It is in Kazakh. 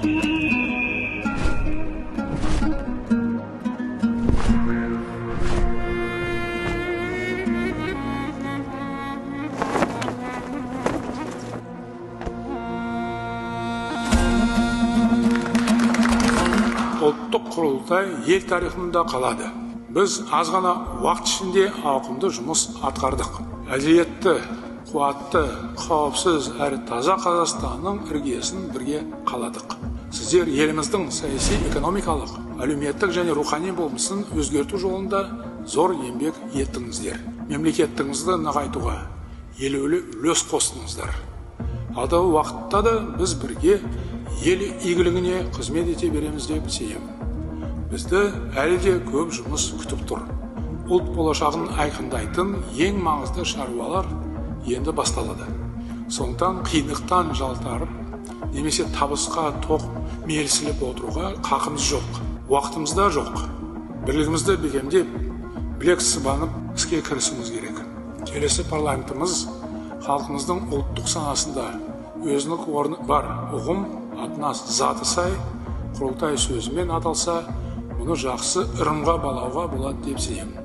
Ұлттық құрылтай ел тарихында қалады. Біз аз ғана уақыт ішінде ауқымды жұмыс атқардық. Әділетті, қуатты, қауіпсіз әрі таза Қазақстанның іргесін бірге қаладық. Сіздер еліміздің саяси, экономикалық, әлеуметтік және рухани болмысын өзгерту жолында зор еңбек еттіңіздер. Мемлекеттігіңізді нығайтуға елеулі үлес қостыңыздар. Алдағы уақытта да біз бірге ел игілігіне қызмет ете береміз деп сенемін. Бізді әлі де көп жұмыс күтіп тұр. Ұлт болашағын айқындайтын ең маңызды шаруалар енді басталады. Сондықтан қиындықтан жалтарып, немесе табысқа тоқ мерсіліп отыруға қақымыз жоқ. Уақытымызда жоқ. Бірлігімізді бекемдеп, білек сыбанып іске кірісуіміз керек. Келесі парламентіміз халқымыздың ұлттық санасында өзінің орны бар ұғым, атына заты сай, құрылтай сөзімен аталса, мұны жақсы ырымға балауға болады деп сенемін.